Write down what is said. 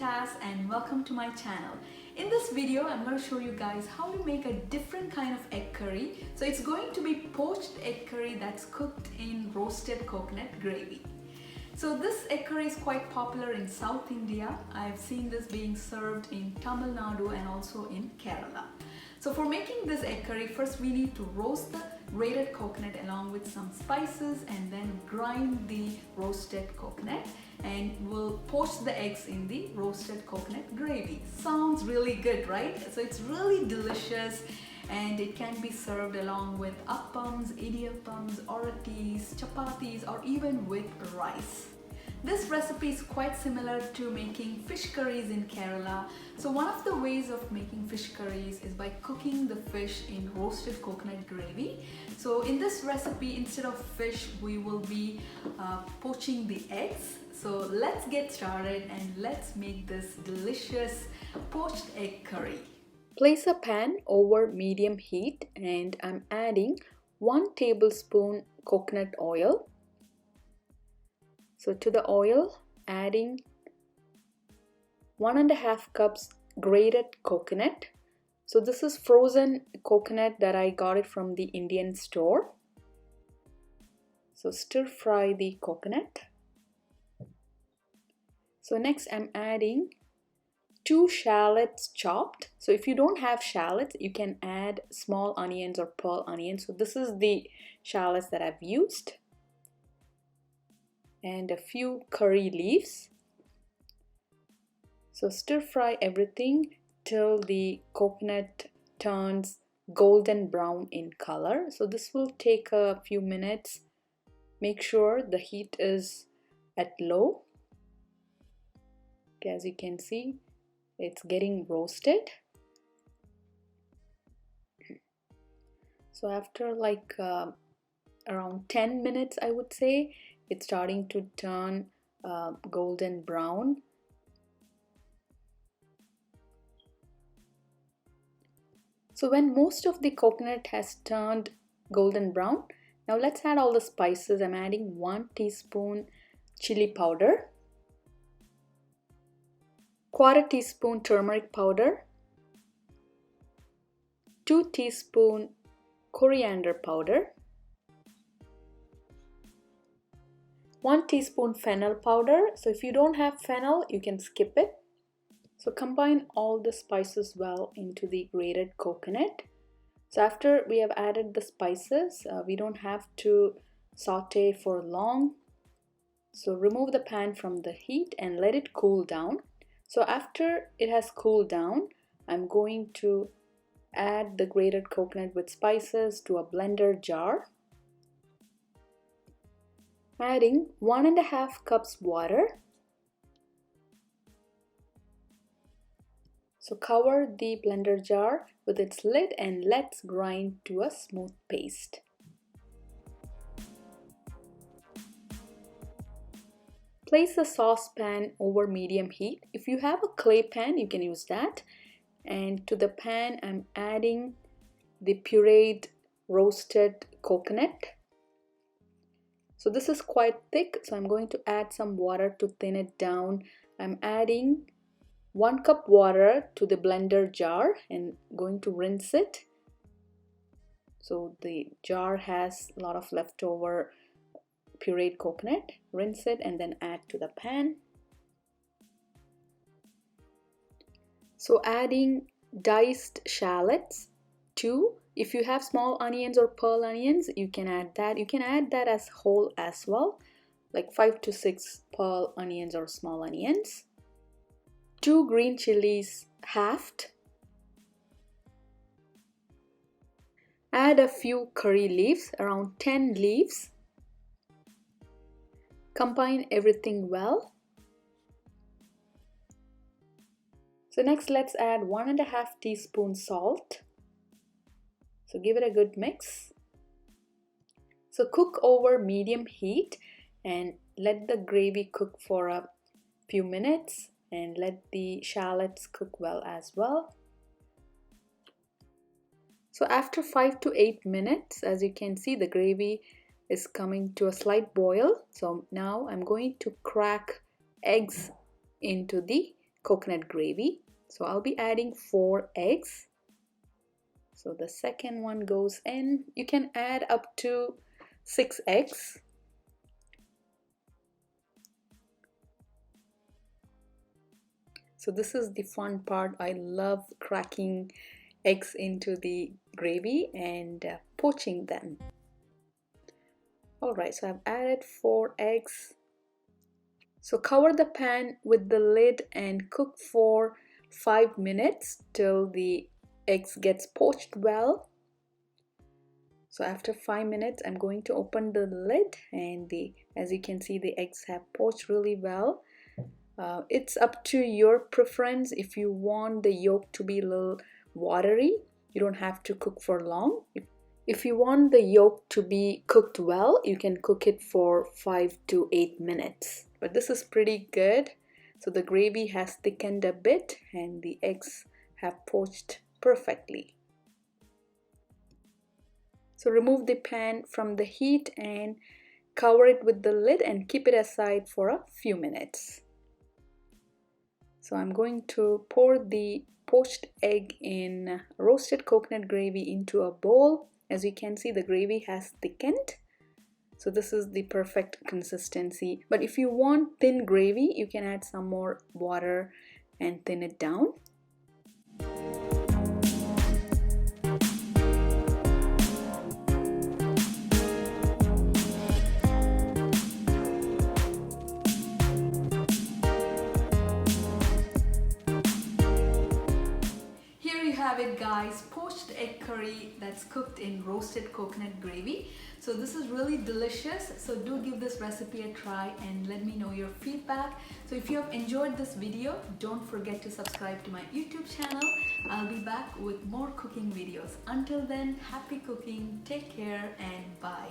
Taz and welcome to my channel. In this video, I'm going to show you guys how to make a different kind of egg curry. So it's going to be poached egg curry that's cooked in roasted coconut gravy. So this egg curry is quite popular in South India. I've seen this being served in Tamil Nadu and also in Kerala. So for making this egg curry, first we need to roast the grated coconut along with some spices and then grind the roasted coconut, and we'll poach the eggs in the roasted coconut gravy. Sounds really good, right? So it's really delicious and it can be served along with appams, idiyappams, orotis, chapatis, or even with rice. This recipe is quite similar to making fish curries in Kerala. So one of the ways of making fish curries is by cooking the fish in roasted coconut gravy. So in this recipe, instead of fish, we will be poaching the eggs. So let's get started and let's make this delicious poached egg curry. Place a pan over medium heat and I'm adding 1 tablespoon coconut oil. So to the oil, adding 1.5 cups grated coconut. So this is frozen coconut that I got it from the Indian store. So stir fry the coconut. So next I'm adding 2 shallots chopped. So if you don't have shallots, you can add small onions or pearl onions. So this is the shallots that I've used. And a few curry leaves. So stir fry everything till the coconut turns golden brown in color. So this will take a few minutes. Make sure the heat is at low. Okay, as you can see, it's getting roasted. So after like around 10 minutes, I would say, it's starting to turn golden brown. So when most of the coconut has turned golden brown, now let's add all the spices. I'm adding 1 teaspoon chili powder, 1/4 teaspoon turmeric powder, 2 teaspoon coriander powder, 1 teaspoon fennel powder. So if you don't have fennel, you can skip it. So combine all the spices well into the grated coconut. So after we have added the spices, we don't have to saute for long. So remove the pan from the heat and let it cool down. So after it has cooled down, I'm going to add the grated coconut with spices to a blender jar. Adding 1.5 cups water. So cover the blender jar with its lid and let's grind to a smooth paste. Place a saucepan over medium heat. If you have a clay pan, you can use that. And to the pan, I'm adding the pureed roasted coconut. So this is quite thick, so I'm going to add some water to thin it down. I'm adding 1 cup water to the blender jar and going to rinse it. So the jar has a lot of leftover pureed coconut. Rinse it and then add to the pan. So adding diced shallots, 2. If you have small onions or pearl onions, you can add that. You can add that as whole as well, like 5 to 6 pearl onions or small onions. 2 green chilies halved. Add a few curry leaves, around 10 leaves. Combine everything well. So next let's add 1.5 teaspoon salt. So give it a good mix. So cook over medium heat and let the gravy cook for a few minutes and let the shallots cook well as well. So after 5 to 8 minutes, as you can see, the gravy is coming to a slight boil. So now I'm going to crack eggs into the coconut gravy. So I'll be adding 4 eggs. So the second one goes in. You can add up to 6 eggs. So this is the fun part. I love cracking eggs into the gravy and poaching them. Alright, so I've added 4 eggs. So cover the pan with the lid and cook for 5 minutes till the eggs gets poached well. So after 5 minutes, I'm going to open the lid, and as you can see, the eggs have poached really well. It's up to your preference. If you want the yolk to be a little watery, you don't have to cook for long. If you want the yolk to be cooked well, you can cook it for 5 to 8 minutes. But this is pretty good. So the gravy has thickened a bit and the eggs have poached perfectly. So remove the pan from the heat and cover it with the lid and keep it aside for a few minutes. So I'm going to pour the poached egg in roasted coconut gravy into a bowl. As you can see, the gravy has thickened. So this is the perfect consistency. But if you want thin gravy, you can add some more water and thin it down. Here you have it, guys, poached egg curry that's cooked in roasted coconut gravy. So this is really delicious. So do give this recipe a try and let me know your feedback. So if you have enjoyed this video, don't forget to subscribe to my YouTube channel. I'll be back with more cooking videos. Until then, happy cooking, take care, and bye.